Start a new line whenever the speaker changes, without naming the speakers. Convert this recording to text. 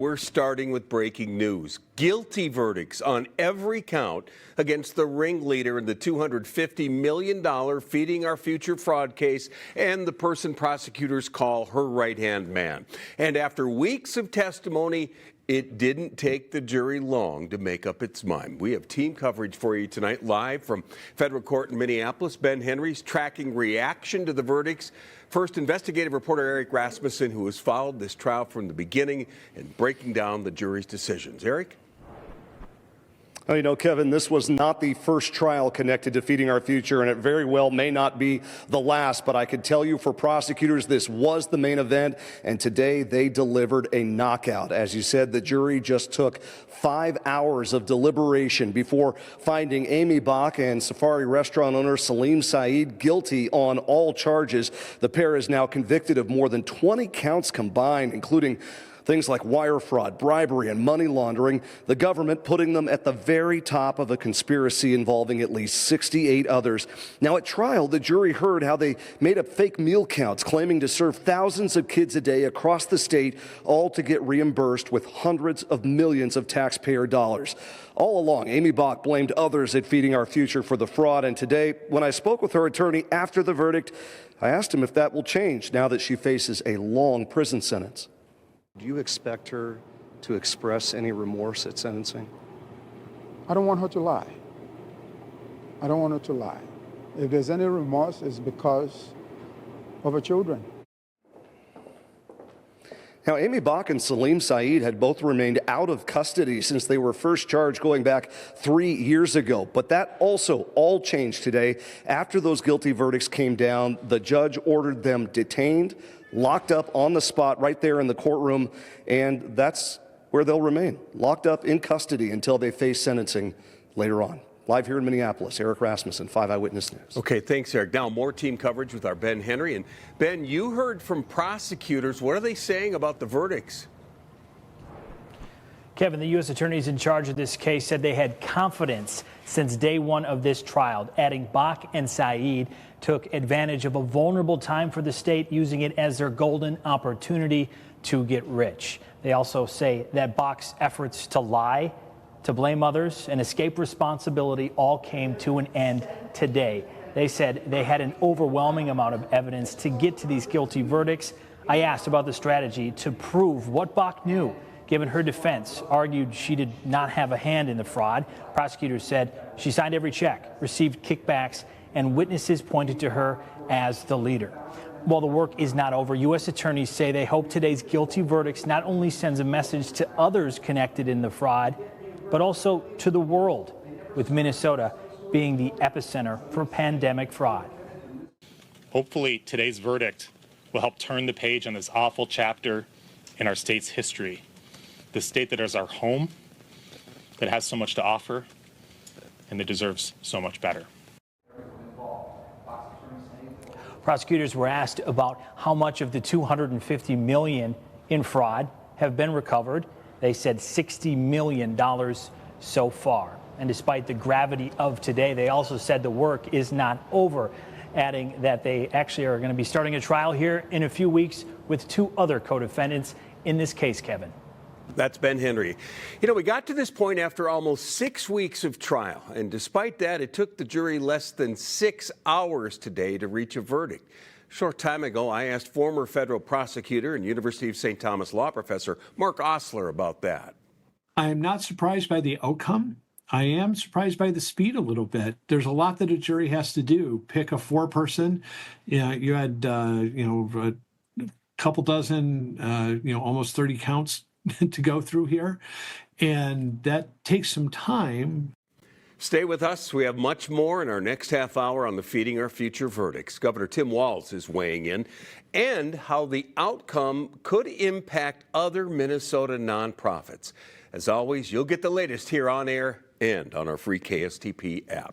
We're starting with breaking news. Guilty verdicts on every count against the ringleader in the $250 million Feeding Our Future fraud case and the person prosecutors call her right-hand man. And after weeks of testimony, it didn't take the jury long to make up its mind. We have team coverage for you tonight, live from federal court in Minneapolis. Ben Henry's tracking reaction to the verdicts. First, investigative reporter Eric Rasmussen, who has followed this trial from the beginning and breaking down the jury's decisions. Eric?
Well, you know, Kevin, this was not the first trial connected to Feeding Our Future, and it very well may not be the last, but I could tell you for prosecutors, this was the main event, and today they delivered a knockout. As you said, the jury just took 5 hours of deliberation before finding Aimee Bock and Safari restaurant owner Salim Said guilty on all charges. The pair is now convicted of more than 20 counts combined, including things like wire fraud, bribery, and money laundering, the government putting them at the very top of a conspiracy involving at least 68 others. Now, at trial, the jury heard how they made up fake meal counts, claiming to serve thousands of kids a day across the state, all to get reimbursed with hundreds of millions of taxpayer dollars. All along, Aimee Bock blamed others at Feeding Our Future for the fraud, and today, when I spoke with her attorney after the verdict, I asked him if that will change now that she faces a long prison sentence. Do you expect her to express any remorse at sentencing?
I don't want her to lie. I don't want her to lie. If there's any remorse, it's because of her children.
Now, Aimee Bock and Salim Said had both remained out of custody since they were first charged going back 3 years ago. But that also all changed today. After those guilty verdicts came down, the judge ordered them detained, locked up on the spot right there in the courtroom, and that's where they'll remain, locked up in custody until they face sentencing later on. Live here in Minneapolis, Eric Rasmussen, 5 Eyewitness News.
Okay, thanks, Eric. Now, more team coverage with our Ben Henry. And Ben, you heard from prosecutors. What are they saying about the verdicts?
Kevin, the U.S. attorneys in charge of this case said they had confidence since day one of this trial, adding Bock and Said took advantage of a vulnerable time for the state, using it as their golden opportunity to get rich. They also say that Bock's efforts to lie, to blame others, and escape responsibility all came to an end today. They said they had an overwhelming amount of evidence to get to these guilty verdicts. I asked about the strategy to prove what Bock knew, given her defense argued she did not have a hand in the fraud. Prosecutors said she signed every check, received kickbacks, and witnesses pointed to her as the leader. While the work is not over, U.S. attorneys say they hope today's guilty verdicts not only sends a message to others connected in the fraud, but also to the world, with Minnesota being the epicenter for pandemic fraud.
Hopefully, today's verdict will help turn the page on this awful chapter in our state's history. The state that is our home, that has so much to offer, and that deserves so much better.
Prosecutors were asked about how much of the $250 million in fraud have been recovered. They said $60 million so far. And despite the gravity of today, they also said the work is not over, adding that they actually are going to be starting a trial here in a few weeks with 2 other co-defendants in this case, Kevin.
That's Ben Henry. You know, we got to this point after almost 6 weeks of trial, and despite that, it took the jury less than 6 hours today to reach a verdict. A short time ago, I asked former federal prosecutor and University of St. Thomas law professor Mark Osler about that.
I am not surprised by the outcome. I am surprised by the speed a little bit. There's a lot that a jury has to do. Pick a 4-person. You had, a couple dozen, almost 30 counts to go through here, and that takes some time.
Stay with us. We have much more in our next half hour on the Feeding Our Future verdicts. Governor Tim Walz is weighing in, and how the outcome could impact other Minnesota nonprofits. As always, you'll get the latest here on air and on our free KSTP app.